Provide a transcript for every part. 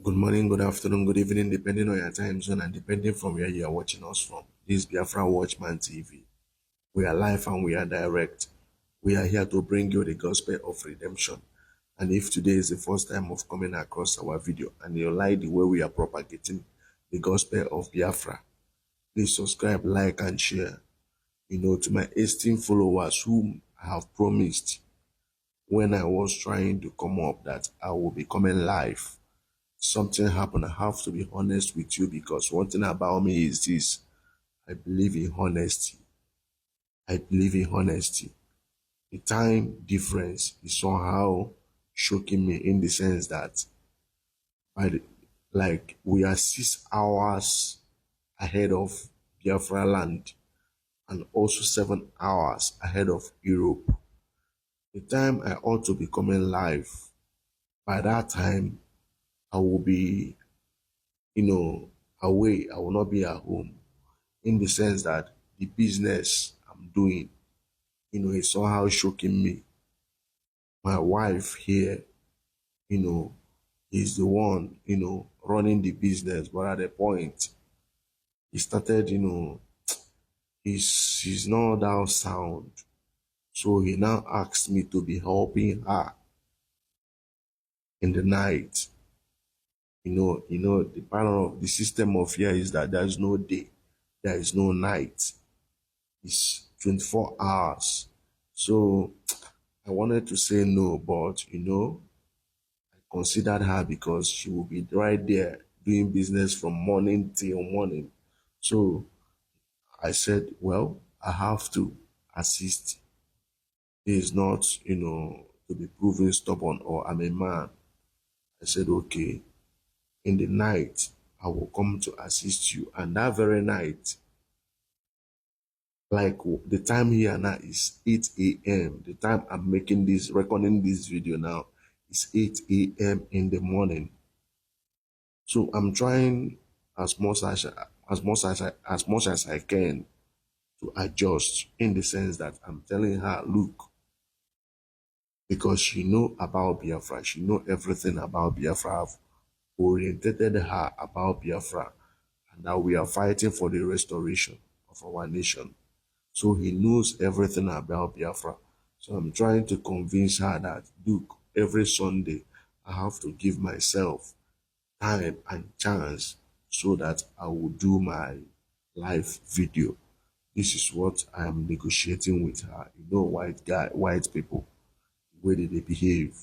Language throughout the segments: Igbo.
Good morning, good afternoon, good evening, depending on your time zone and depending from where you are watching us from. This is Biafra Watchman TV. We are live and we are direct. We are here to bring you the gospel of redemption. And if today is the first time of coming across our video and you like the way we are propagating the gospel of Biafra, please subscribe, like, and share. To my esteemed followers whom I have promised when I was trying to come up that I will be coming live, something happened. I have to be honest with you because one thing about me is this. I believe in honesty. I believe in honesty. The time difference is somehow shocking me in the sense that like we are 6 hours ahead of Biafra land and also 7 hours ahead of Europe. The time I ought to be coming live, by that time I will be, you know, away. I will not be at home. In the sense that the business I'm doing, is somehow shocking me. My wife here, you know, is the one, running the business. But at a point, he started, he's not that sound. So he now asked me to be helping her in the night. The pattern of the system of here is that there is no day, there is no night. It's 24 hours. So I wanted to say no, but I considered her because she will be right there doing business from morning till morning. So I said, well, I have to assist. He is not, to be proven stubborn or I'm a man. I said, okay, in the night, I will come to assist you. And that very night, like the time here now is 8 a.m. The time I'm making this, recording this video now is 8 a.m. in the morning. So I'm trying as much as I can to adjust in the sense that I'm telling her, look, because she know about Biafra, she know everything about Biafra. I've orientated her about Biafra and that we are fighting for the restoration of our nation. So he knows everything about Biafra. So I'm trying to convince her that, look, every Sunday I have to give myself time and chance so that I will do my live video. This is what I am negotiating with her. White people, the way they behave,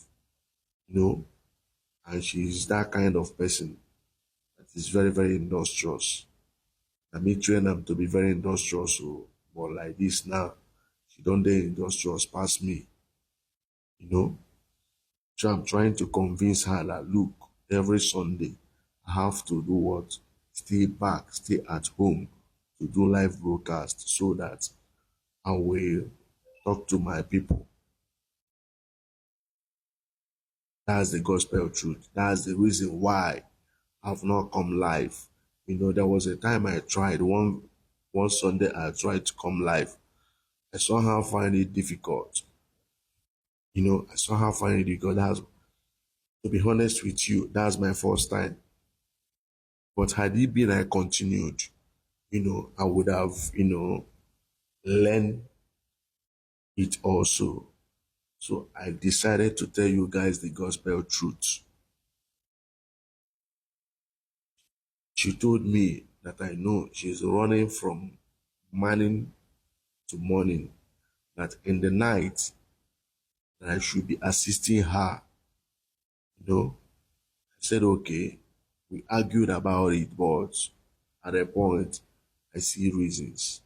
you know, and she is that kind of person that is very, very industrious. I may train them to be very industrious, so, but like this now, she don't dey industrious past me, you know. So I'm trying to convince her that look, every Sunday I have to do what? Stay back, stay at home to do live broadcast so that I will talk to my people. That's the gospel truth. That's the reason why I've not come live. There was a time I tried one Sunday I tried to come live. I somehow find it difficult. I somehow find it difficult. To be honest with you, that's my first time. But had it been I continued, I would have, learned it also. So I decided to tell you guys the gospel truth. She told me that I know she's running from morning to morning, that in the night that I should be assisting her. I said, okay. We argued about it, but at a point, I see reasons.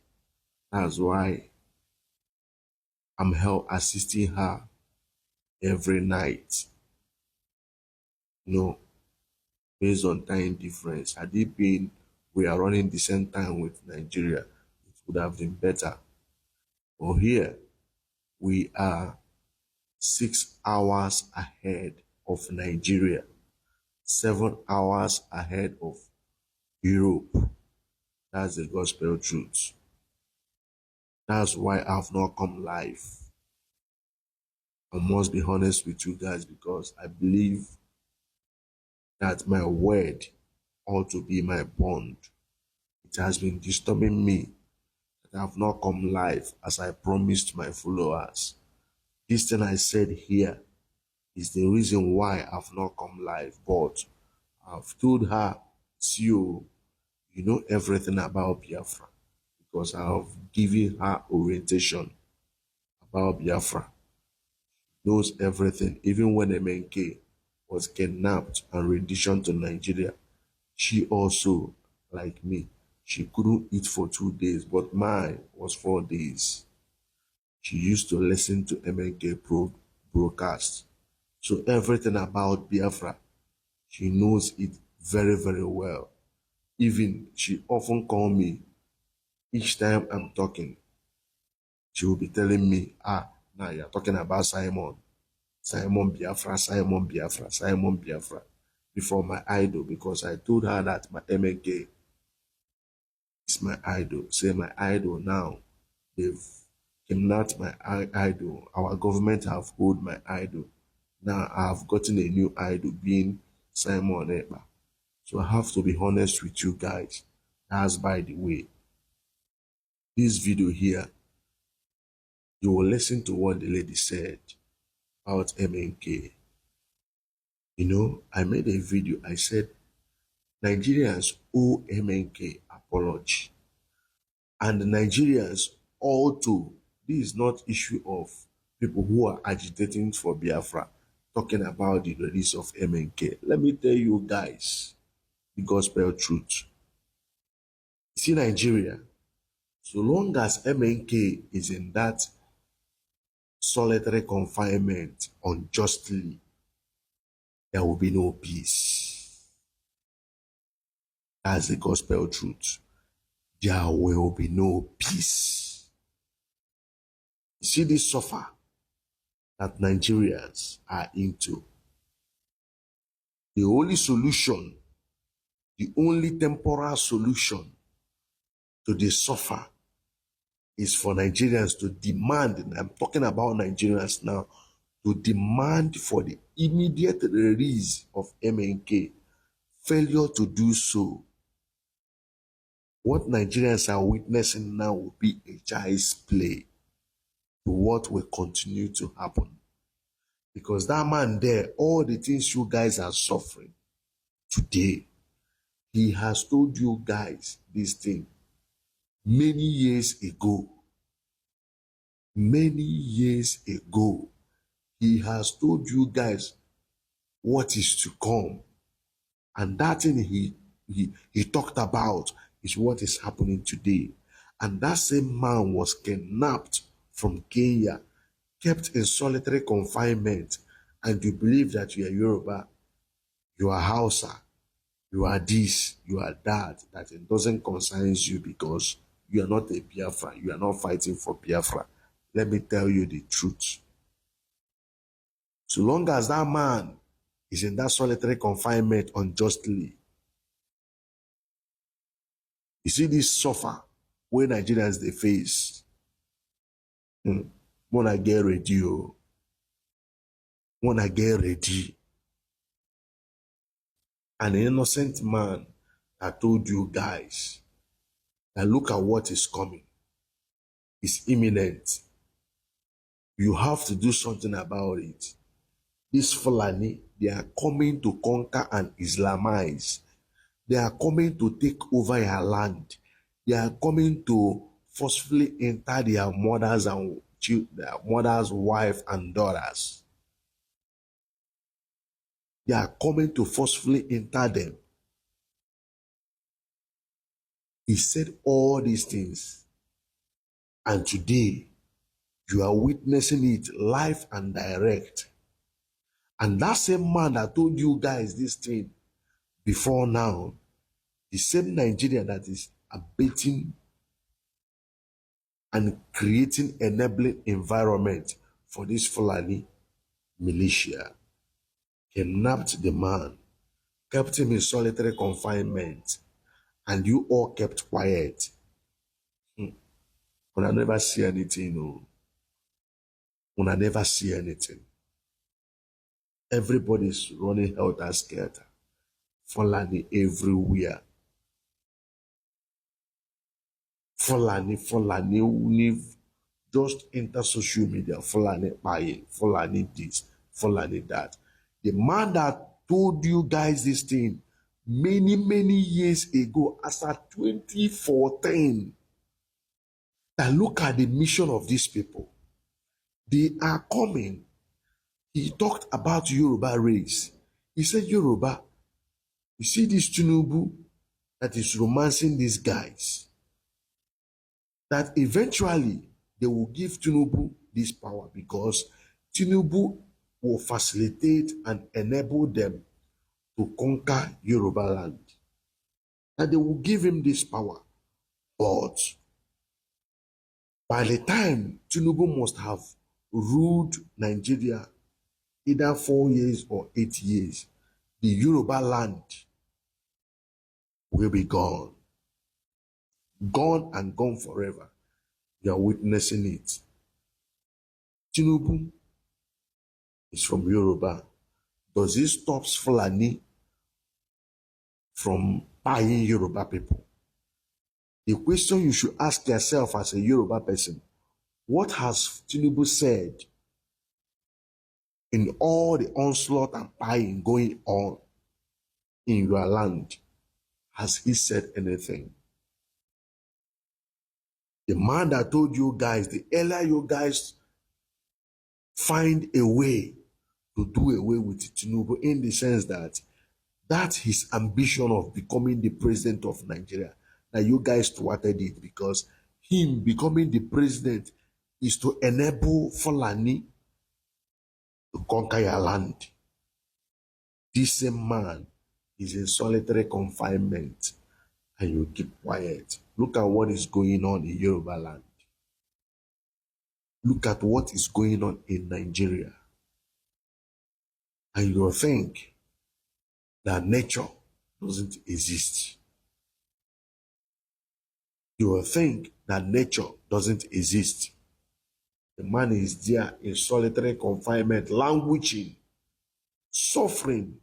That's why I'm assisting her every night. Based on time difference. Had it been we are running the same time with Nigeria, it would have been better. But here, we are 6 hours ahead of Nigeria, 7 hours ahead of Europe. That's the gospel truth. That's why I've not come live. I must be honest with you guys because I believe that my word ought to be my bond. It has been disturbing me that I have not come live as I promised my followers. This thing I said here is the reason why I've not come live, but I've told her, see you know everything about Biafra because I've given her orientation about Biafra. Knows everything, even when MNK was kidnapped and renditioned to Nigeria. She also, like me, she couldn't eat for 2 days, but mine was 4 days. She used to listen to MNK broadcast. So everything about Biafra, she knows it very, very well. Even she often call me each time I'm talking. She will be telling me, now you're talking about Simon. Simon Biafra, Simon Biafra, Simon Biafra. Before my idol, because I told her that my MNK is my idol. Say my idol now. They've kidnapped my idol. Our government have hold my idol. Now I've gotten a new idol being Simon Eba. So I have to be honest with you guys. That's by the way. This video here, you will listen to what the lady said about MNK. You know, I made a video. I said Nigerians owe MNK apology. And the Nigerians also, this is not issue of people who are agitating for Biafra, talking about the release of MNK. Let me tell you guys the gospel truth. See Nigeria, so long as MNK is in that solitary confinement unjustly, there will be no peace. That's the gospel truth. There will be no peace. You see this suffer that Nigerians are into. The only solution, the only temporal solution to the suffer is for Nigerians to demand, and I'm talking about Nigerians now, to demand for the immediate release of MNK. Failure to do so, what Nigerians are witnessing now will be a child's play to what will continue to happen. Because that man there, all the things you guys are suffering today, he has told you guys this thing many years ago. Many years ago, he has told you guys what is to come. And that thing he talked about is what is happening today. And that same man was kidnapped from Kenya, kept in solitary confinement, and you believe that you are Yoruba, you are Hausa, you are this, you are that it doesn't concern you because you are not a Biafra, you are not fighting for Biafra. Let me tell you the truth. So long as that man is in that solitary confinement unjustly, you see this suffer where Nigerians they face. Wanna get ready, oh. Wanna get ready. An innocent man that told you guys that look at what is coming. It's imminent. You have to do something about it. This Fulani, they are coming to conquer and Islamize. They are coming to take over your land. They are coming to forcefully enter their mothers and their mothers' wife and daughters. They are coming to forcefully enter them. He said all these things. And today, you are witnessing it live and direct. And that same man that told you guys this thing before now, the same Nigerian that is abating and creating enabling environment for this Fulani militia, kidnapped the man, kept him in solitary confinement, and you all kept quiet. When I never see anything, no. When I never see anything. Everybody's running helter skelter. Fulani everywhere. Fulani who just enter social media. Fulani buying, Fulani this, Fulani that. The man that told you guys this thing many years ago, as at 2014, that look at the mission of these people. They are coming. He talked about Yoruba race. He said, Yoruba, you see this Tinubu that is romancing these guys, that eventually they will give Tinubu this power because Tinubu will facilitate and enable them to conquer Yoruba land. That they will give him this power. But by the time Tinubu must have ruled Nigeria either 4 years or 8 years, the Yoruba land will be gone. Gone and gone forever. You are witnessing it. Tinubu is from Yoruba. Does it stop Fulani from buying Yoruba people? The question you should ask yourself as a Yoruba person, what has Tinubu said in all the onslaught and buying going on in your land? Has he said anything? The man that told you guys, the earlier you guys find a way to do away with Tinubu, in the sense that that's his ambition of becoming the president of Nigeria. Now you guys thwarted it because him becoming the president is to enable Fulani to conquer your land. This same man is in solitary confinement and you keep quiet. Look at what is going on in Yoruba land. Look at what is going on in Nigeria. And you think that nature doesn't exist. You will think that nature doesn't exist. The man is there in solitary confinement, languishing, suffering.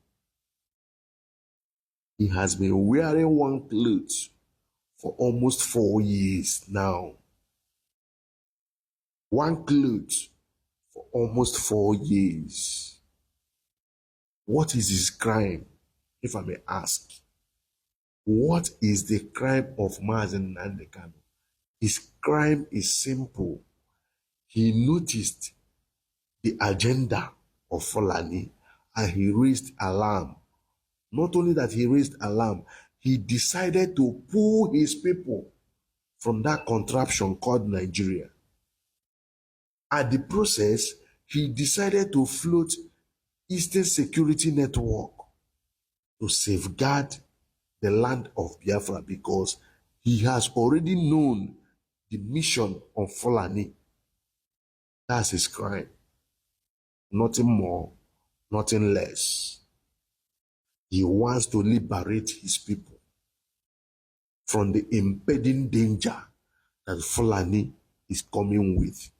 He has been wearing one clothes for almost 4 years now. One clothes for almost 4 years. What is his crime, if I may ask? What is the crime of Mazen Nandekano? His crime is simple. He noticed the agenda of Fulani and he raised alarm. Not only that he raised alarm, he decided to pull his people from that contraption called Nigeria. At the process, he decided to float Eastern Security Network to safeguard the land of Biafra because he has already known the mission of Fulani. That's his crime. Nothing more, nothing less. He wants to liberate his people from the impending danger that Fulani is coming with.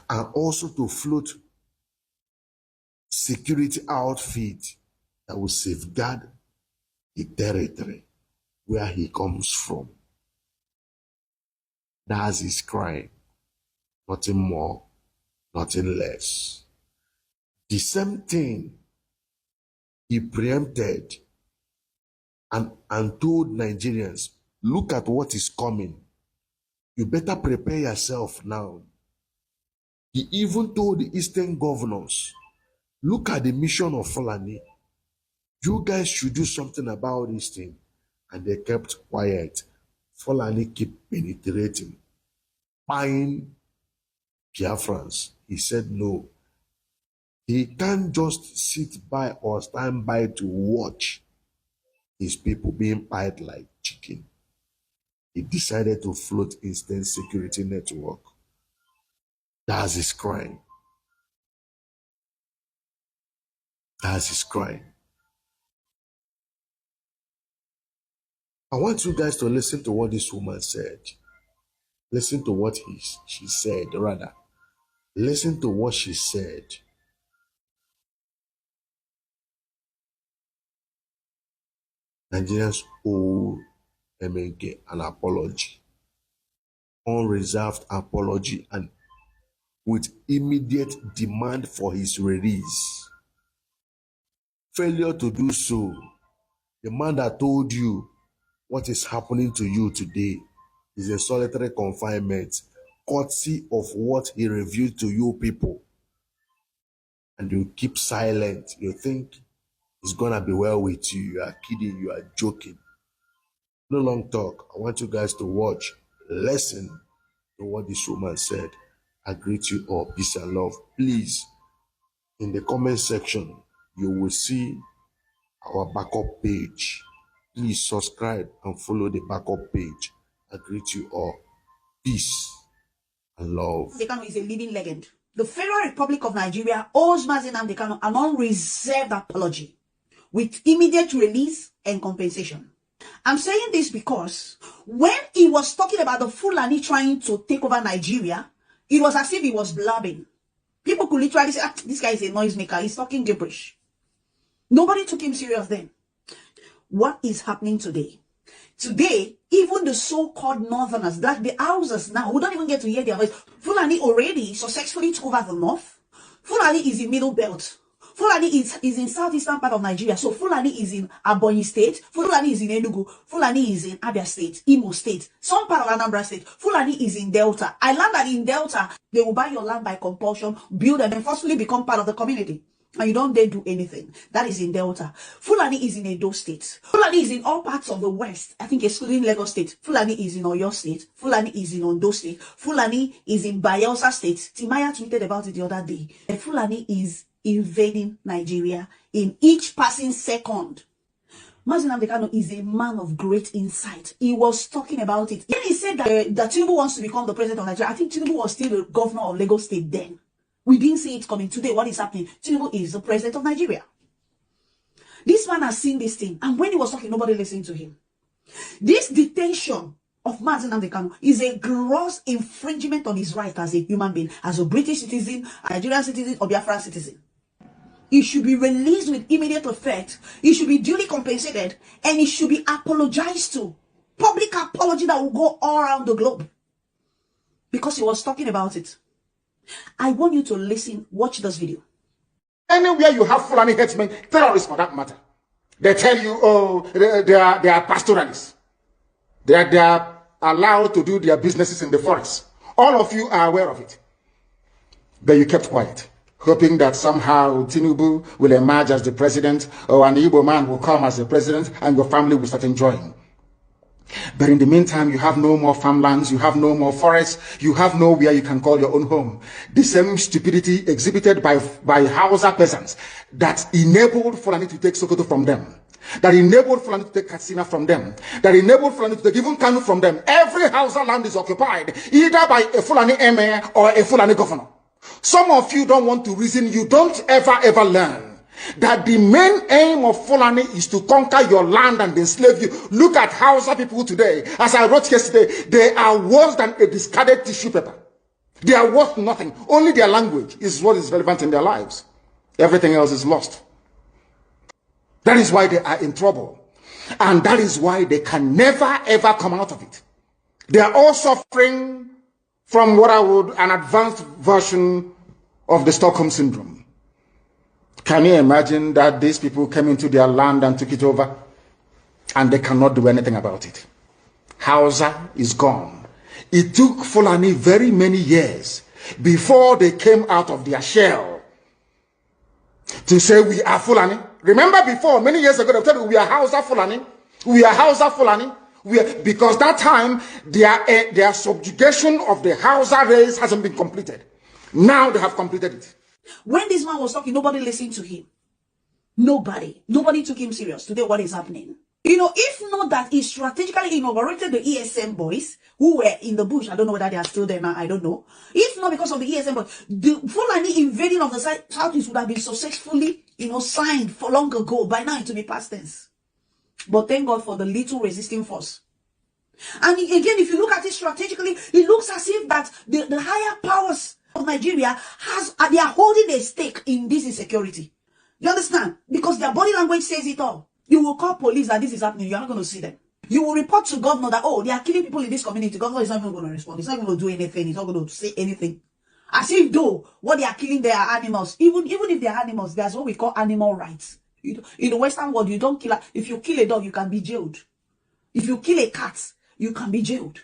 And also to float security outfit that will safeguard the territory where he comes from. That's his crime. Nothing more, nothing less. The same thing he preempted and told Nigerians, look at what is coming. You better prepare yourself now. He even told the Eastern governors, look at the mission of Fulani. You guys should do something about this thing. And they kept quiet. Fulani keep penetrating, buying Biafrans. He said no. He can't just sit by or stand by to watch his people being pied like chicken. He decided to float Eastern Security Network. That's his crime. That's his crime. I want you guys to listen to what this woman said. Listen to what she said, rather. Listen to what she said. Nigerians owe MNK an apology, unreserved apology, and with immediate demand for his release. Failure to do so, the man that told you what is happening to you today is a solitary confinement, courtesy of what he revealed to you people. And you keep silent. You think it's gonna be well with you. You are kidding, you are joking. No long talk. I want you guys to watch, listen to what this woman said. I greet you all, peace and love. Please, in the comment section, you will see our backup page. Please subscribe and follow the backup page. I greet you all. Peace and love. Dekano is a living legend. The Federal Republic of Nigeria owes Mazi Dekano an unreserved apology with immediate release and compensation. I'm saying this because when he was talking about the Fulani trying to take over Nigeria, it was as if he was blabbing. People could literally say, this guy is a noisemaker. He's talking gibberish. Nobody took him serious then. What is happening today? Today, even the so-called northerners, like the Hausas now, who don't even get to hear their voice, Fulani already successfully took over the north. Fulani is in Middle Belt. Fulani is in southeastern part of Nigeria. So Fulani is in Ebonyi State. Fulani is in Enugu. Fulani is in Abia State, Imo State, some part of Anambra State. Fulani is in Delta. I learned that in Delta, they will buy your land by compulsion, build and then forcefully become part of the community. And you don't dare do anything. That is in Delta. Fulani is in Edo State. Fulani is in all parts of the West. I think excluding Lagos State. Fulani is in Oyo State. Fulani is in Ondo State. Fulani is in Bayelsa State. Timaya tweeted about it the other day. And Fulani is invading Nigeria in each passing second. Mazi Dekano is a man of great insight. He was talking about it. When he said that Tinubu wants to become the president of Nigeria, I think Tinubu was still the governor of Lagos State then. We didn't see it coming. Today, what is happening? Tinubu is the president of Nigeria. This man has seen this thing. And when he was talking, nobody listened to him. This detention of Mazi Dekano is a gross infringement on his right as a human being, as a British citizen, a Nigerian citizen, or Biafra citizen. He should be released with immediate effect. He should be duly compensated. And he should be apologized to. Public apology that will go all around the globe. Because he was talking about it. I want you to listen, watch this video. Anywhere you have Fulani headsmen, terrorists for that matter, they tell you, oh, they are pastoralists. They are allowed to do their businesses in the forest. All of you are aware of it. But you kept quiet, hoping that somehow Tinubu will emerge as the president, or an Igbo man will come as the president, and your family will start enjoying. But in the meantime, you have no more farmlands, you have no more forests, you have nowhere you can call your own home. The same stupidity exhibited by Hausa peasants that enabled Fulani to take Sokoto from them, that enabled Fulani to take Katsina from them, that enabled Fulani to take even Kanu from them. Every Hausa land is occupied either by a Fulani emir or a Fulani governor. Some of you don't want to reason, you don't ever learn that the main aim of Fulani is to conquer your land and enslave you. Look at Hausa people today. As I wrote yesterday, they are worse than a discarded tissue paper. They are worth nothing. Only their language is what is relevant in their lives. Everything else is lost. That is why they are in trouble. And that is why they can never ever come out of it. They are all suffering from what I would an advanced version of the Stockholm Syndrome. Can you imagine that these people came into their land and took it over and they cannot do anything about it? Hausa is gone. It took Fulani very many years before they came out of their shell to say we are Fulani. Remember before, many years ago, they told you we are Hausa Fulani. We are Hausa Fulani. Because that time, their subjugation of the Hausa race hasn't been completed. Now they have completed it. When this man was talking, nobody listened to him. Nobody took him serious. Today, what is happening? You know, if not that he strategically inaugurated the ESM boys who were in the bush, I don't know whether they are still there now, I don't know. If not because of the ESM boys, the Fulani invading of the Southeast would have been successfully, signed for long ago. By now, it will be past tense. But thank God for the little resisting force. And again, if you look at it strategically, it looks as if that the higher powers of Nigeria they are holding a stake in this insecurity. You understand? Because their body language says it all. You will call police that this is happening. You're not going to see them. You will report to governor that, oh, they are killing people in this community. Governor is not even going to respond. He's not going to do anything. He's not going to say anything. As if though what they are killing there are animals. Even if they are animals, there's what we call animal rights. In the Western world, you don't kill. If you kill a dog, you can be jailed. If you kill a cat, you can be jailed.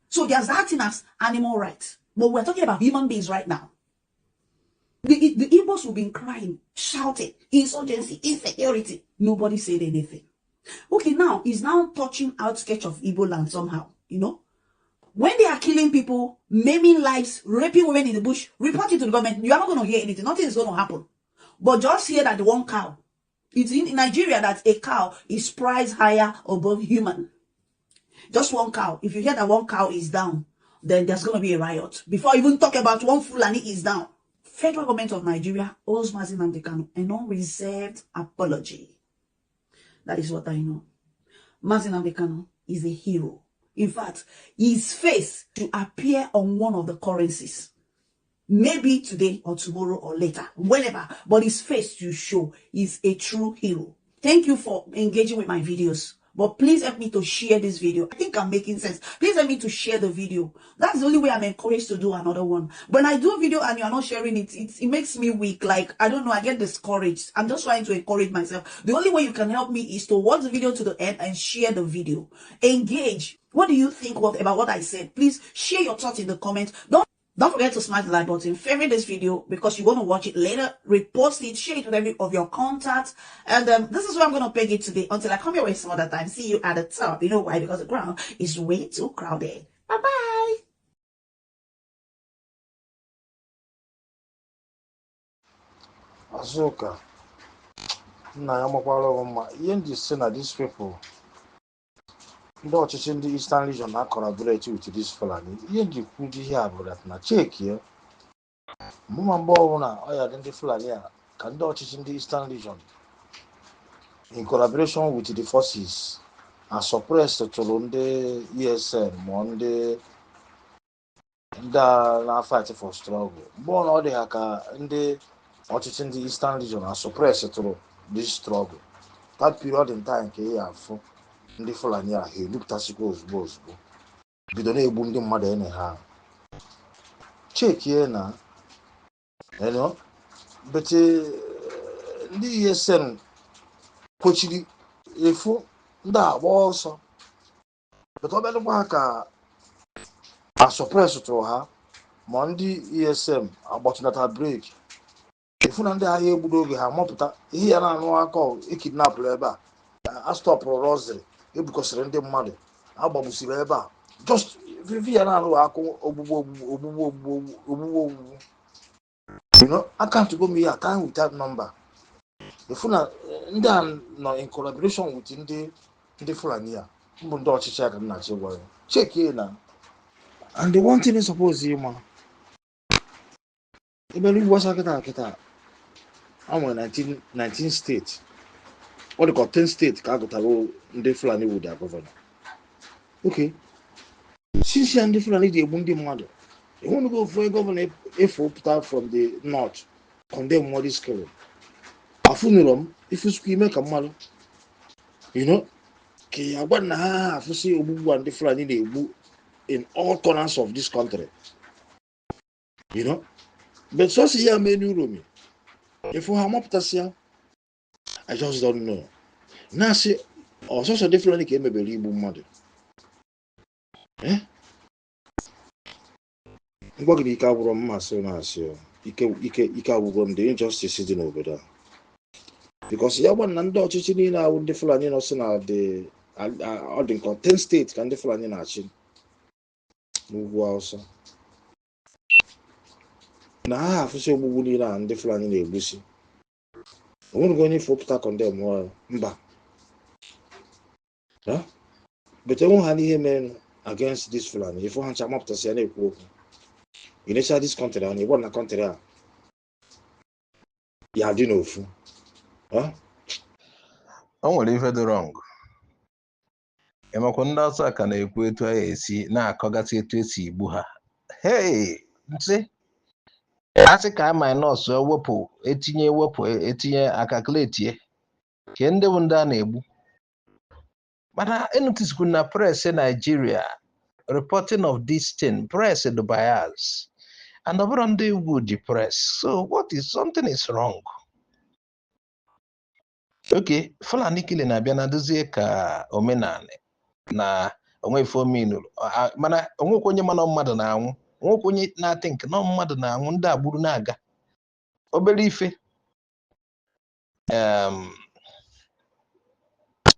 So there's that thing as animal rights. But we're talking about human beings right now. The Igbos will be crying, shouting, insurgency, insecurity. Nobody said anything. Okay, now it's now touching outskirts of Igbo land somehow, you know. When they are killing people, maiming lives, raping women in the bush, report it to the government. You are not going to hear anything. Nothing is going to happen. But just hear that one cow. It's in Nigeria that a cow is priced higher above human. Just one cow. If you hear that one cow is down, then there's going to be a riot. Before I even talk about one Fulani is down. Federal government of Nigeria owes Mazi Nnamdi Kanu an unreserved apology. That is what I know. Mazi Nnamdi Kanu is a hero. In fact, his face to appear on one of the currencies. Maybe today or tomorrow or later, whenever. But his face to show is a true hero. Thank you for engaging with my videos. But please help me to share this video. I think I'm making sense. Please help me to share the video. That's the only way I'm encouraged to do another one. When I do a video and you're not sharing it, it makes me weak. Like, I don't know, I get discouraged. I'm just trying to encourage myself. The only way you can help me is to watch the video to the end and share the video. Engage. What do you think about what I said? Please share your thoughts in the comments. Don't forget to smash the like button, favorite this video because you want to watch it later, repost it, share it with every of your contacts. And this is where I'm going to peg it today until I come your way some other time. See you at the top. You know why? Because the ground is way too crowded. Bye-bye. Azuka, na ya makwalo ma yenji say na these people. Ndị ọchịchị ndị Eastern Region na collaborate with this Fulani. Ihe ndị kwudi ihe a bụ that na check ya. Mụma mgbe ọbụla ọ ya dị ndị Fulani a ka ndị ọchịchị ndị Eastern Region in collaboration with the forces and suppress tụrụ ndị ESN ma ndị na-fight for struggle. Mgbe ọbụla ọ dị ha ka ndị ọchịchị ndị Eastern Region and suppress tụrụ this struggle. That period in time ka ya afọ ndị Fulani a ha elupụtasịkwa ozugbo bido na-egbu ndị mmadụ ene ha chekie na bete ndị ESN kwechiri efu ndị agba ọsọ bete ọbịadịkwa ha ka asọpres tụrụ ha ma ndị ESM agbatụnata breki efu na ndị agha egbudo oge ha mọpụta ihe ya na-anụ aka ekidnapụrụ ebe a stọpụrụ rosary ebukọsịrị ndị mmadụ agbagbusiri ebe a just vivi ya na-anụ aka ogbugbo you know I can't go me time with that number efu na ndị a nọ in collaboration with ndị Fulani a mbụ ndị ọchịchị aka nna chi gwara check na and the one thing is supposed ịma ebe Igbo gbasa kịta amụrụ 19 states ọ dịka 10 steeti ka a gụtara ndị Fulani with their governor. Okay, since ndị Fulani ji egbu ndị mmadụ enwenugo ofu gọvanọ efopụta from the north condemn mmadụ skilling afụnụrụ m ifusukwu ime ka mmadụ you know ka ya gwa na ha afụsị ogbugbu a ndị Fulani na-egbu in all corners of this country, you know, but so see ya menu room if we have up I just don't know. Now see also so different came maybe Igbo mmadụ mgbagide ike agwụrụ m masị na-asị ike agwụgwọ m the injustice dị n'obodo a because ya gwa na ndị ọchịchị niile ahụ ndị Fulani nọ si na ọ dị nke 10 steeti ka ndị Fulani na-achị n'ugwu Hausa na ha afụsị ogbugbu niile a ndị Fulani na-egbusi onweghị onye fopụta condemn mba bete nwe ha n'ihe mere against this Fulani ifo ha ncha mapụtasị ya na-ekwu okwu inecha this country a na-egbo na country a ya dị n'ofu o nwere ife dị wrong emakwa ndị Hausa ka na-ekwu etu a esi na-akọgasị etu esi igbu ha ntị asị ka minus etinye aka kletie ke ndị bụ ndị a na-egbu Mana notice kuna press in Nigeria reporting of this thing, press the bias. And over they would depress. So something is wrong. Okay, Fulani killing abịa na dozie ka omenala na onwe ife omenulu. Mana onwekwa onye mana mmadụ na-anwụ, onwekwa onye na-think na mmadụ na-anwụ ndị agburu na-aga. Obere ife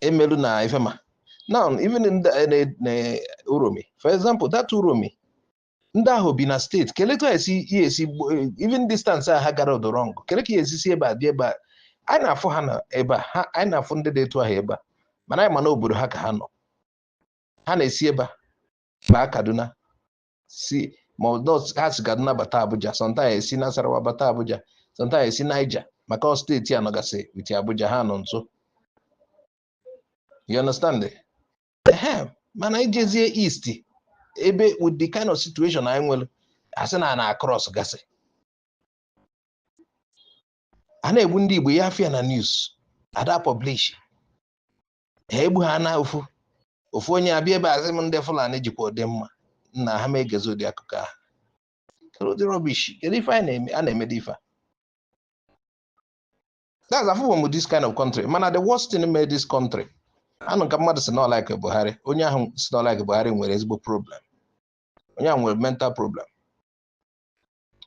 emelu na ifema. Now, even in the Uromi, for example, that Uromi, ndị ahụ bi na steeti keletu esi even distance ha gara the wrong kele ka esi si ebe a dị ebe a anyị na-afụ ha na ebe a anyị na-afụ ndị dị etu ahụ ebe a mana anyị ma na obodo ha ka ha nọ ha na-esi ebe a baa Kaduna si ma ha si Kaduna bata Abuja sometimes esi Nasarawa bata Abuja sometimes esi Niger maka steeti a nọgasị with Abuja ha nọ nso. You understand? Mana ijezie east ebe with the kind of situation anyị nwere asị na cross gasị a na-egbu ndị Igbo ya afịa na news ada publish ha egbu ha na ofu onye abịa ebe azị m ndị Fulani jikwa dị mma nna ha ma egezo ụdị akụkọ ha kedu ụdị rubbish kedu ife a na-eme dị ife that's afọ this kind of country mana the worst thing made this country anụ ka mmadụ si na like Buhari onye ahụ si na like Buhari nwere ezigbo problem onye ahụ nwere mental problem.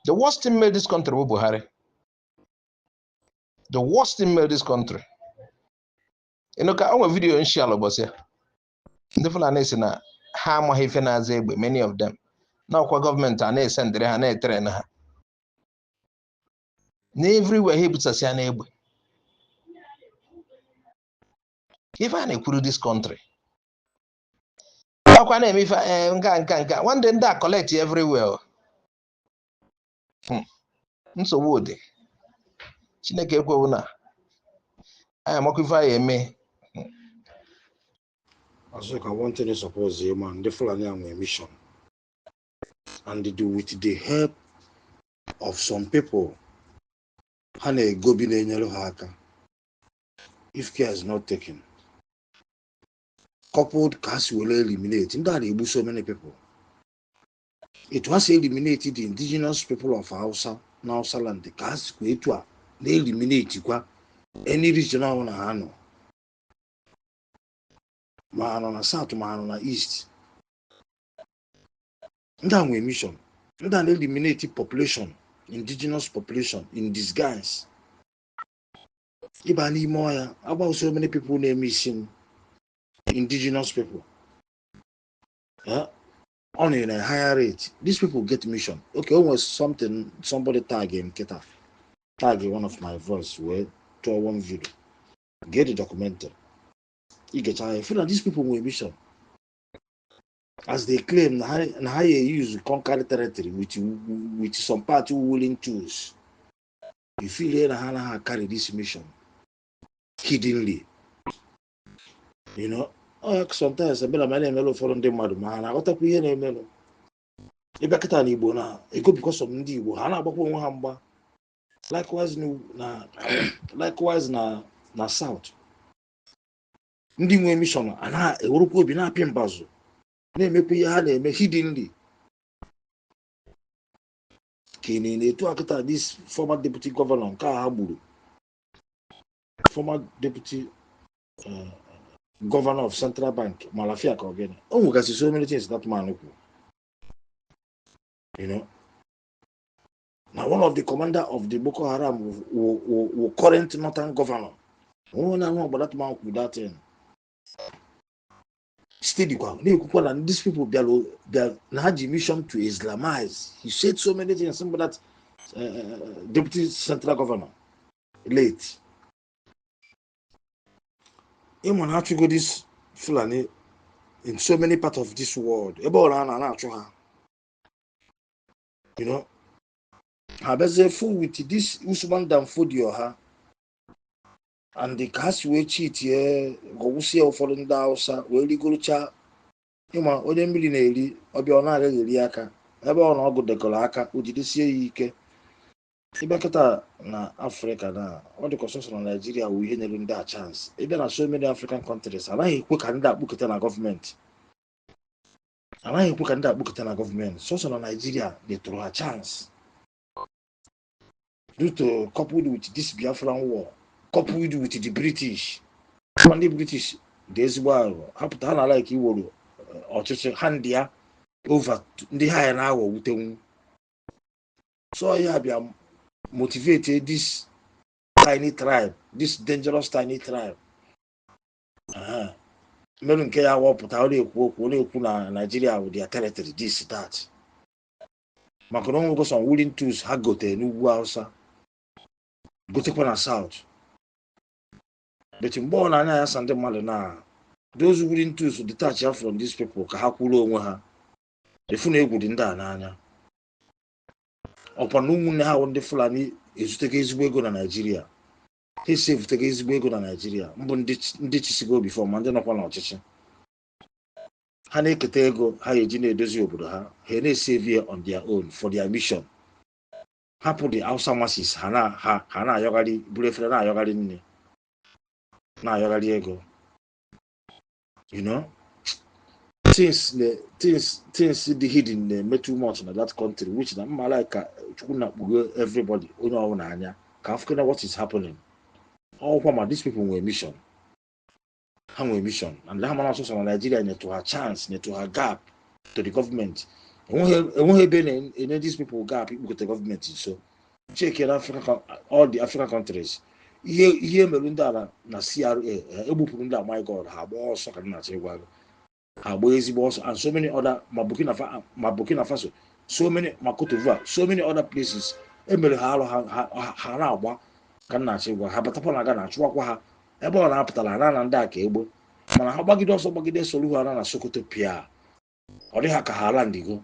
The worst thing made this country bụ Buhari. The worst thing made this country. Ka o nwere video nshiala ụbọchị ya ndị Fulani si na ha amaghị ife na-aza egbe many of them na ọkwa gọọmenti a na-esendịrị ha na-etere na ha na everywhere ha ebutasị ya na egbe ife a na-ekwuru this country ọkwa na-eme ife nka one day ndị a collect everywhere. Nsogbu dị Chineke ekwewu na anyị amakwa ife anyị eme. I want to suppose man the Fulani a mission and they do with the help of some people ha na-ego bi na-enyere ha aka if care is not taken coupled cast will eliminate ndị a na-egbu so many people. It was eliminated the indigenous people of Hausa na Hausa land the cast etu a na-eliminate kwa any regional na ha nọ ma anọ na south ma anọ na east ndị a nwere mission ndị a na-eliminate population indigenous population in disguise ịba n'ime ọya about so many people na-eme isi indigenous people on a higher rate. These people get mission. Okay, almost somebody tag him, tag one of my voice where to one video. Get the documented. You get I feel like these people with mission. As they claim and how you use conquer territory with some part who willing choose. You feel here Hana carry this mission hiddenly. You know? Sometimes I bet my name for ndị mmadụ ma ha na-aghọtakwa ihe na-emelụ ebe kịta na Igbo na ego because of ndị Igbo ha na-agbakwa onwe ha mgba likewise na South ndị nwe mission a na-ewerukwa obi na-apị mbazụ na-emekwa ihe ha na-eme hiddenly kene na-etu akịta this former deputy governor nke ha gburu former deputy governor of Central Bank, Malafia Kogene. Oh, we can see so many things that man. You know. Now, one of the commander of the Boko Haram will current northern governor. Oh, no, no, but that man with that thing. Steady, and these people, they are Naji mission to Islamize. He said so many things. Some of that deputy central governor late. Even how to go this Fulani in so many parts of this world. You know, Habeze full with this Usman than food you ha, and the cast we cheat here, go see our foreign daughter, where you go to chat. You know, or them millionaire, or be on a regular, ever on a good decolaka, who did see ye. Ibakata na Africa na all the construction on Nigeria we hear that chance. Even na so many African countries, and I put Canada book na government. And I put Canada book na government. So na Nigeria they throw a chance. Due to coupled with this Biafran war, coupled with the British. And the British this war up to like you will or just handia over the higher now with them. So I have motivated this tiny tribe, this dangerous tiny tribe. MNK ya wapụta ọ na-ekwu na Nigeria with their territory this that. Maka na onwego some willing tools ha gote n'ugwu Hausa gotekwa na South. But mgbe ọ na-anya ya sa ndị mmadụ na those willing tools detach ya from these people ka ha kwuru onwe ha efu na egwu dị ndị a n'anya. Ọkwa na ụmụnne ha ndị Fulani ezutego ezigbo ego na Nigeria. Ha esevutego ezigbo ego na Nigeria mbụ ndị chisigo before ma ndị nọkwa n'ọchịchị. Ha na-eketa ego ha eji na-edozi obodo ha ha na-esave on their own for their mission. Hapụ the Hausa masses ha na-ayọgharị buru efere na-ayọgharị nne na-ayọgharị ego. You know, things dị hidden na-eme too much na that country which na mma like chukwu na-akpụgo everybody onye ọbụla anya ka afụkena what is happening. Ọkwa ma these people nwere mission. Ha nwere mission and ha mara ọsọsọ na Nigeria nyetụ ha chance nyetụ ha gap to the government. Enweghị ebe na-enye these people gap ikpokọta gọọmenti nso. Check in Africa, all the African countries. Ihe mere ndị ala na CRA egbupụrụ ndị a my God ha agba ọsọ ka na-achọ ịgwa ha agba ezigbo ọsọ and so many other ma Burkina Faso so many ma Cote d'Ivoire so many other places emere ha alụ ha na-agba ka na-achọ ịgwa ha batakwa na aga na-achụwakwa ha ebe ọ na-apụtara ha na ndị a ka egbe mana ha gbagide ọsọ gbagide solu ha na Sokoto pịa ọ dị ha ka ha ala ndigo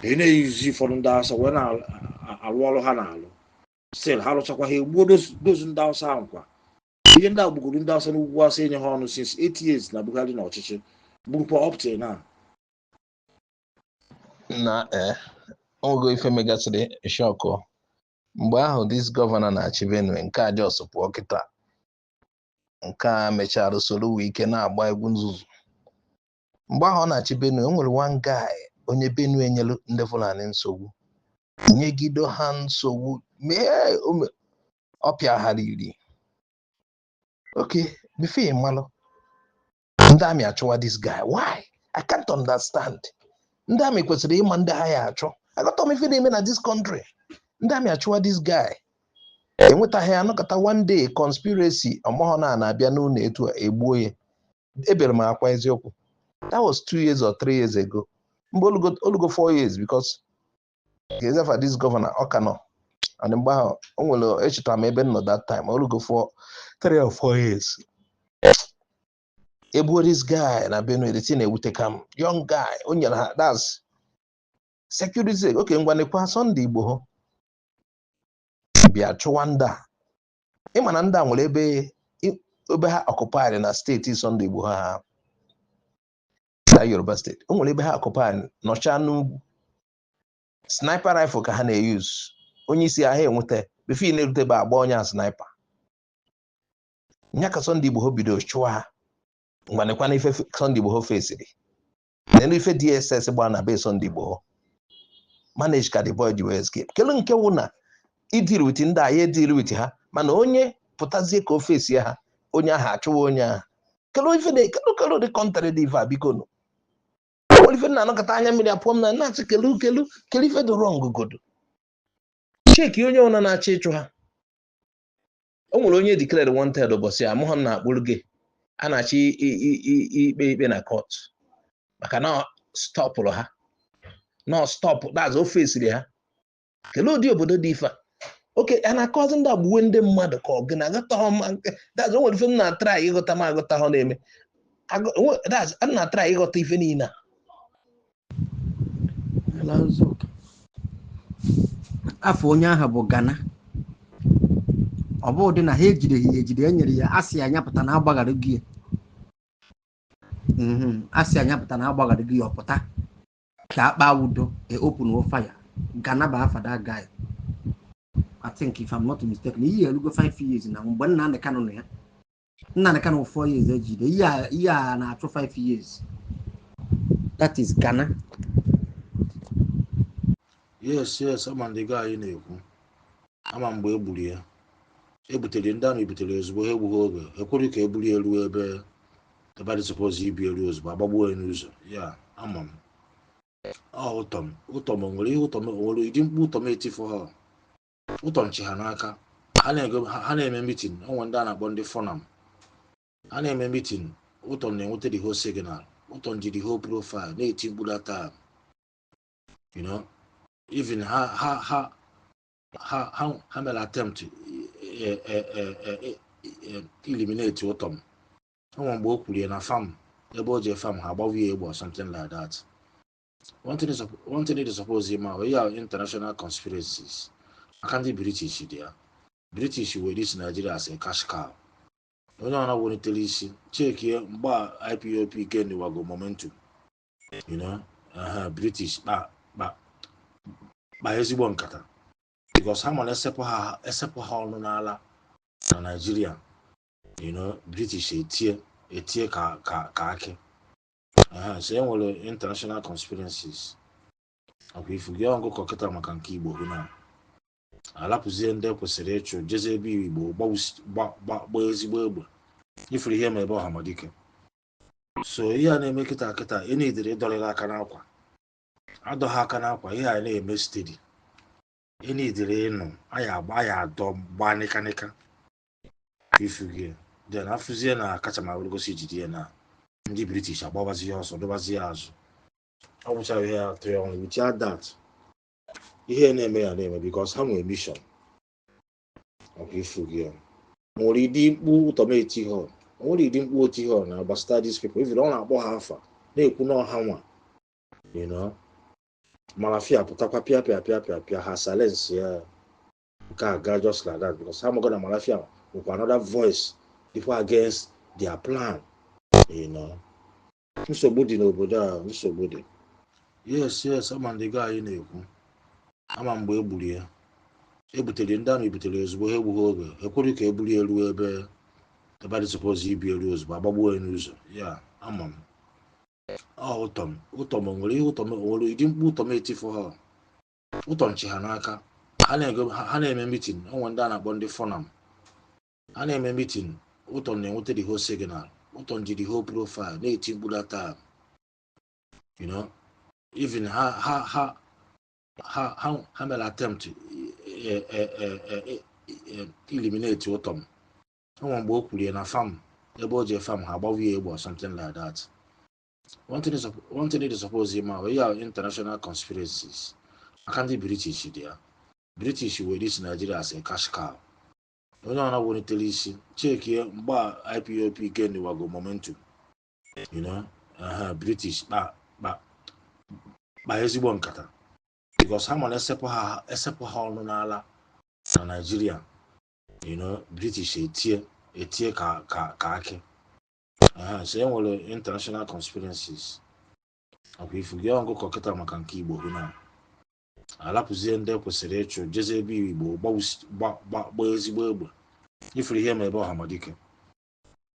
they na-eyuzi ụfọdụ ndị Hausa wee na-alụ ọrụ ha na-alụ still ha lụchakwa ha egbuo dozu ndị Hausa ahụ kwa ihe ndị agbugoro ndị Hausa n'ugwu Hausa enye ha ọnụ since 8 years na Buhari na ọchịchị gburukwa up till now. Na ogo ife megasịrị shọkụ mgbe ahụ dis gọvanọ na-achị Benue nke a Jos pụọ kịta nke a mechara soro ike na-agba egwu nzuzu. Mgbe ahụ ọ na-achị Benue o nwere one guy onye Benue nyelu ndị Fulani nsogbu nyegido ha nsogbu mee ọpịa ha riri. Okay, before ịmalụ ndị amị achụwa this guy. Why? I can't understand. Ndị amị kwesịrị ịma ndị ha ya achọ. Agọtọ m ife na-eme na this country. Ndị amị achụwa this guy. Enwetaghị ya nọkọta one day conspiracy ọmụhọ na-abịa n'ụlọ etu egbuo ya. Ebere m akwa eziokwu. That was 2 years or 3 years ago. Mgbe olugo 4 years because Gezefa this governor Okano and mgbe ahụ o nwere echetara m ebe nọ that time olugo for 3 or 4 years. Egbuo this guy na Benue the thing ewute kam young guy o nyere ha that's security. Okay, ngwa nekwa Sunday Igbo ho bịa chụwa ndị a. Ịma na ndị a nwere ebe ha occupied na steeti Sunday Igbo ha na Yoruba state. O nwere ebe ha occupied nọcha n'ugwu. Sniper rifle ka ha na-use. Onye isi ahụ enweta before na-erute ba agba onye a sniper. Nya ka Sunday Igbo bido chụwa ha. Ngwa nekwa na ife Sunday Igbo fesiri. Nenu ife DSS gba na be Sunday Igbo manage ka the boy ji escape. Kelu nke wụ na deal with ndị a ya deal with ha mana onye pụtazie ka ofesi ha onye ahụ achụwa onye ahụ. Kelu ife kelu the contrary diva biko no. Ife na-anọkọta anya mmiri apụọ m na na-achị kelu ife dị wrong godo. Cheki onye ọna na-achị ịchụ ha. O nwere onye declared wanted ụbọchị a mụọ na akpụrụ gị a na-achị ikpe na court maka na stọpụrụ ha no stop that's ofesiri ha. Kelu ụdị obodo dị ife a. Okay, a na-akọzi ndị agbuwe ndị mmadụ ka ọ gị na-agọta ha ma that's o nwere ife m na-atry ịghọta ma agọta ha na-eme that's a na-atry ịghọta ife niile a. Afọ onye ahụ bụ Ghana ọ bụ ụdị na ha ejide enyere ya asị anyapụta na agbaghara gị asị anyapụta na agbaghara gị ọpụta ka akpa udo open fire. Ghana bụ afa that guy I think if I'm not mistaken, you go 5 years now. When na the canon here, na the canon 4 years. The year na after 5 years. That is Ghana. Yes, I'm on the guy in you. I'm on Webulia. Ebutere ndị ahụ ebutere ozugbo ha egbughị oge ekwere ka ebuli elu ebe ebe dị suppose ibi elu ozugbo agbagbuo ya n'ụzọ ya ama m ụtọm nwere ihe ụtọm nwere ụdị mkpu ụtọm etifụ ha ụtọm chi ha n'aka ha na-eme mitin onwe ndị a na-akpọ ndị fonam ha na-eme mitin ụtọm na-enweta the whole signal ụtọm ji the whole profile na-eti mkpu data you know even ha mere attempt eliminate ụtọm onwe mgbe o kwuru ya na farm ebe o je farm ha agbawie egbe or something like that. One thing is suppose ma we are international conspiracies. Aka ndị British dị ya. British were this Nigeria as a cash cow. Onye ọ na-welitere isi chekie mgbe IPOP gain wago momentum. You know, British kpa ezigbo nkata because ha mana esepụ ha ọnụ n'ala na Nigeria. You know, British etie ka akị. So enwere international conspiracies. Okay, if you get on go koketa maka nke Igbo hụ na alapụzie ndị kwesịrị ịchụ jeze ebe Igbo gba ezigbo egbe ifuru ihe ma ebe ọhamadike. So ihe a na-eme kịta enidere ịdọrịla aka n'akwa adọghị aka n'akwa ihe a na-eme stedi enidere ịnụ aya adọ gba nịkanịka ifugie then afụzie na kacha ma weregosi jide ya na ndị British agbabazi ya ọsọ dọbazi ya azụ ọ bụchaghị ihe atụ ya ọnụ without that ihe na-eme ya na-eme because ha nwere mission ọkwa ifugie nwere ịdị mkpu ụtọmeti ha nwere ịdị mkpu oti ha na gbasata these people even ọ na-akpọ ha afa na-ekwu na ọha nwa you know malafia pụtakwa pịa ha silence ya nke a gaa just like that because ha mago na malafia nwekwa another voice before against their plan you know nsogbu dị n'obodo a nsogbu dị yes ama ndị gaa anyị na-ekwu ama mgbe e gburu ya ebutere ndị ahụ ebutere ozugbo ha egbughị oge ekwere ka ebuli elu ebe dị suppose ibi elu ozugbo agbagbuo ya n'ụzọ ya ama m ụtọm nwere ihe ụtọm nwere ụdị mkpu ụtọm etifụ ha ụtọm chi ha n'aka ha na-eme mitin onwe ndị a na-akpọ ndị fonam ha na-eme mitin ụtọm na-enweta the whole signal ụtọm ji the whole profile na-eti mkpu data you know even ha mere attempt eliminate ụtọm onwe mgbe o kwuru ya na farm ebe o je farm ha agbawie egbe or something like that. One thing is suppose ma we are international conspiracies. Aka ndị British dị ya. British were this Nigeria as a cash cow. Onye ọ na-welitere isi chekie mgbe IPOP gain wago momentum. You know, British kpa ezigbo nkata because ha mana esepụ ha ọnụ n'ala na Nigeria. You know, British etie ka akị. So enwere international conspiracies. Okay, if you get on go koketa maka nke Igbo hụ na alapụzie ndị kwesịrị ịchụ jeze ebe Igbo gba ezigbo egbe ifuru ihe ma ebe ọhamadike.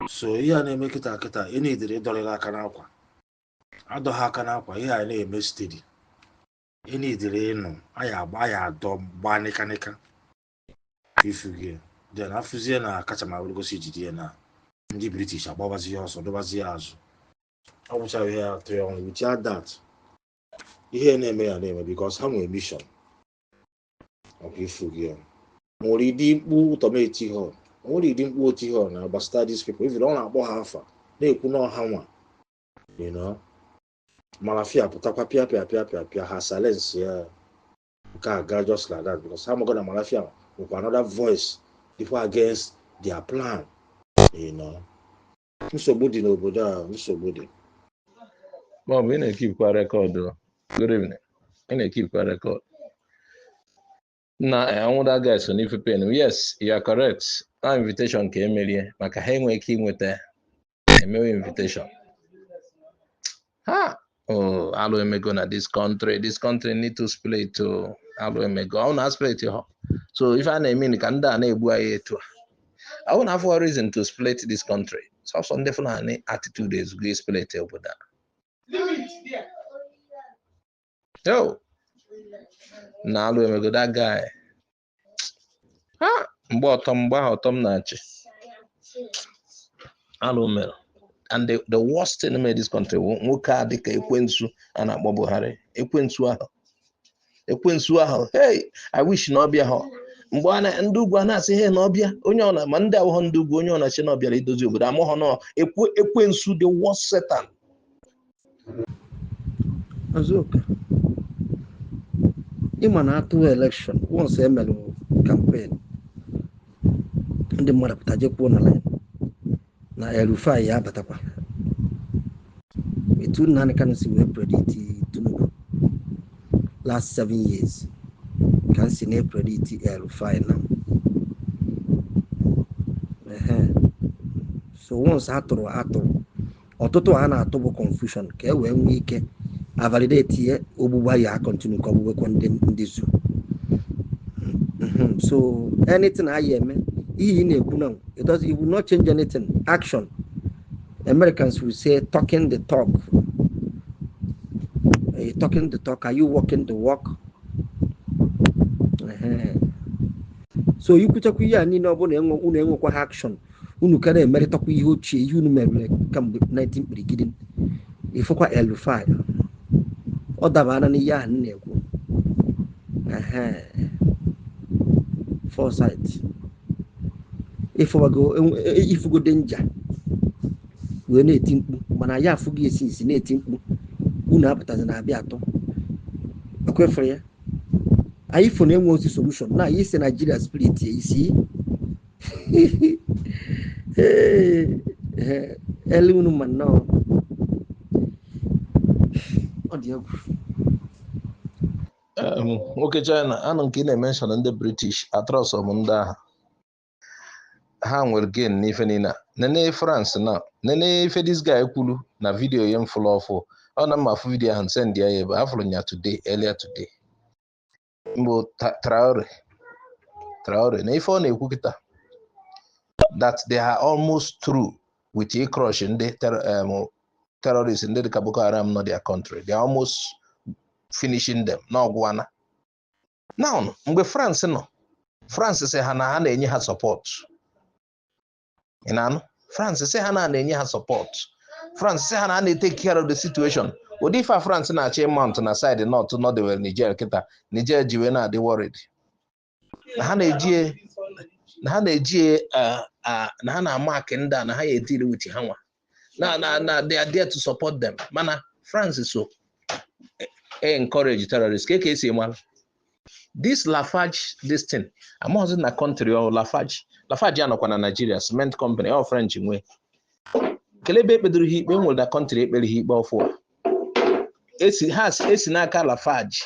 So ihe a na-eme kịta enidere ịdọrịla aka n'akwa adọghị aka n'akwa ihe a na-eme stedi enidere ịnụ aya adọ gba nịkanịka ifugie then afụzie na kacha ma weregosi jide ya na ndị British agbabazi ya ọsọ dọbazi ya azụ ọ bụchaghị ihe atụ ya ọnụ without that ihe na-eme ya na-eme because ha nwere mission ọkwa ifugie nwere ịdị mkpu ụtọmeti ha nwere ịdị mkpu oti ha na gbasata these people even ọ na-akpọ ha afa na-ekwu na ọha nwa you know malafia pụtakwa pịa ha silence ya nke a gaa just like that because ha mago na malafia nwekwa another voice before against their plan you know nsogbu dị n'obodo a nsogbu dị Bob, ị na-ekipkwa rekọdụ. Good evening. Ị na-ekipkwa rekọdụ. Na anwụda guys on ife pen. Yes, you are correct. Na invitation ka emerie maka ha enwe ike inweta emewe invitation. Alụ emego na this country. This country need to split to alụ emego ọ na split ha so if I na-eme ka ndị a na-egbu anyị etu I won't have a reason to split this country so some Fulani attitude is go split obodo yo na alụ emego that guy ha mgbe ọtọ m na-achị alụ mere and the worst thing in this country nwoke a dịka ekwensu a na-akpọ Buhari ekwensu ahụ hey I wish na ọbịa ha mgbe ndị ugwu a na-asị he na ọbịa onye ọna ma ndị awụghọ ndị ugwu onye ọna chi na ọbịara idozi obodo amụghọ na ekwensu the worst Satan Azuka ịma na atụ election once emere campaign ndị mmadụ pụta jekwuo na line na Erufai ya abatakwa etu Nnamdi Kanu si wee predict Tinubu last 7 years ka si na predict Erufai na so once atụrụ ọtụtụ a na-atụ bụ confusion ka e wee nwee ike a validate ya ogbugba ya continue ka ogbugwekwa ndị zu so anything I eme ihe na-ekwu now it will not change anything. Action, Americans will say talking the talk. Talking the talk, are you walking the walk? So you could talk with ya ni no bo na action unu ka na-emerịtakwa ihe ochie ihe unu mere kamgbe 19 beginning ifokwa L5 ọ dabara na ihe a na-ekwu foresight ifugo danger wee na-eti mkpu mana ya afụghị esi na-eti mkpu unu apụtazi na abịa atọ ekwefere ya anyị fo na enwe ozi solution na anyị si Nigeria spirit isi ele unu ma nnọọ ọ dị egwu nwoke China anụ nke ị na-emenshọn ndị British atrọsọ m ndị agha ha nwere gain n'ife niile nene France na nene ife this guy kwuru na video ya mfụlụ ọfụ ọ na mma afụ video ahụ send ya ebe afụrụ nya earlier today mbụ Traore na ife ọ na-ekwu kịta that they are almost through with a crush in the terrorists in the Boko Haram not their country. They are almost finishing them. Now, mgbe France no, France say hana enye ha support. France say hana enye ha support. France say hana take care of the situation. What if France na ache mount na side not the well Niger kita Niger jiwe na dey worried. Na ha na-eji na ha na-mark ndị a na ha ediri with ha nwa na they are there to support them mana France so encourage terrorists ka esi mal this Lafarge this thing among na country or Lafarge anọkwa na Nigeria cement company or French nwe kelebe ekpedoro ha ikpe nwere na country ekpere ha ikpe ọfụ esi n'aka Lafarge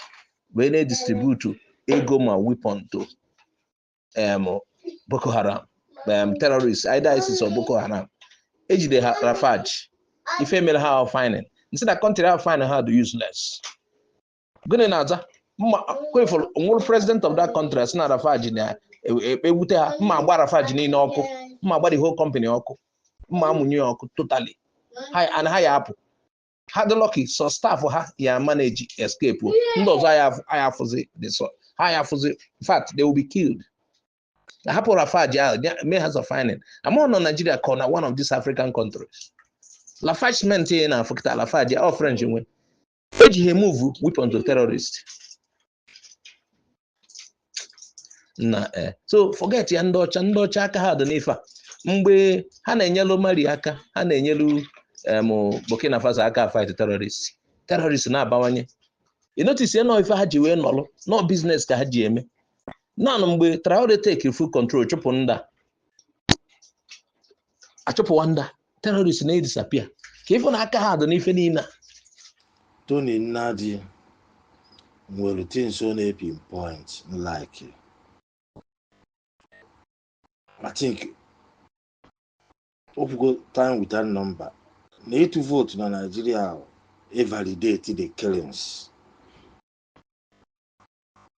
wee na-distribute ego ma weapon to Boko Haram, terrorists, either ISIS or Boko Haram. Ejide Lafarge, if you mail how finding, instead of country how finding how to use less. Good enough, for one president of that country, as not Lafarge, Lafarge ni oko, the whole company oko, totally. High up. Had the lucky so staff for her, yeah, manage escape. Those I have for the in fact, they will be killed. I happen Lafarge may has a finding. I'm on Nigeria corner, one of these African countries. Lafarge maintain and for Lafarge, all French way. He move weapon to terrorists. So forget ya ndocha aka ha dị n'ife. Mgbe ha na-enyelu Mali aka, ha na-enyelu Burkina Faso aka fight terrorists. Terrorists na-abawanye. You notice no ife ha ji wee nọlụ, no business ka ha ji eme. Now, mgbe Traore take full control, chụpụ nda achụpụ wanda terrorists na-disappear ka ife na aka ha dị n'ife niile. Tony Nnadi nwere things on a pinpoint like I think of go time with that number need to vote in Nigeria validate the killings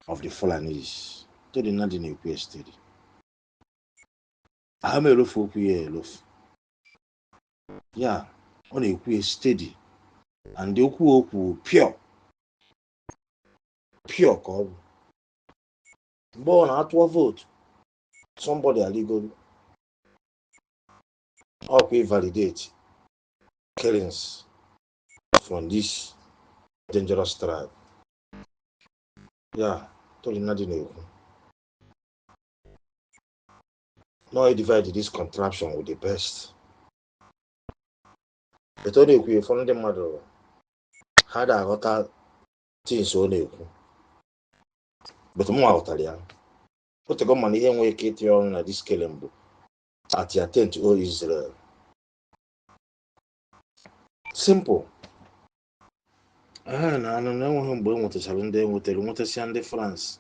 of the Fulanese. Tell not in a steady. I may loaf for loaf. Yeah, on a steady. And the oku pure call. Born at what vote? Somebody illegal. Okay, validate killings from this dangerous tribe. Yeah, totally not in it. Now I divide this contraption with the best. But only we from the mother had a hotter things only. But more out there. Put the government here and wake it on this killing book at your tent to Israel. Simple. Na mgbe e nwetachara ndị nwetasi ndị France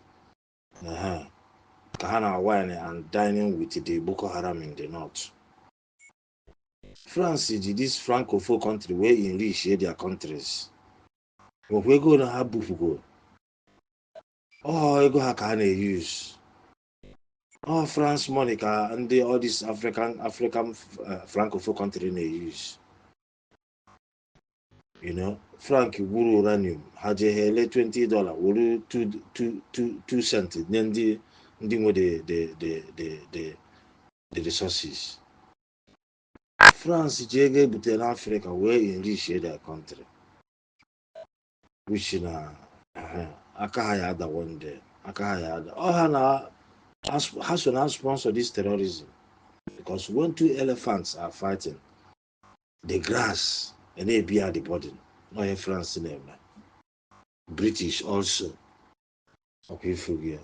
ka ha na wine and dining with the Boko Haram in the north. France ji this francophone country where enrich their countries. Nwekwa ego na ha bufugo. Ego ha ka ha na-use. France money ka ndị all this African francophone country na-use. You know, franc gburu uranium ha je hele $20 wuru 2 cents nye ndị nwe the resources. France ji ego ebute n'Africa wee enrich their country, which na aka ha ya ada one day. Aka ha ya ada. Ha so na sponsor this terrorism because when 2 elephants are fighting, the grass and they bear the burden. No France name. British also. Okay, forget.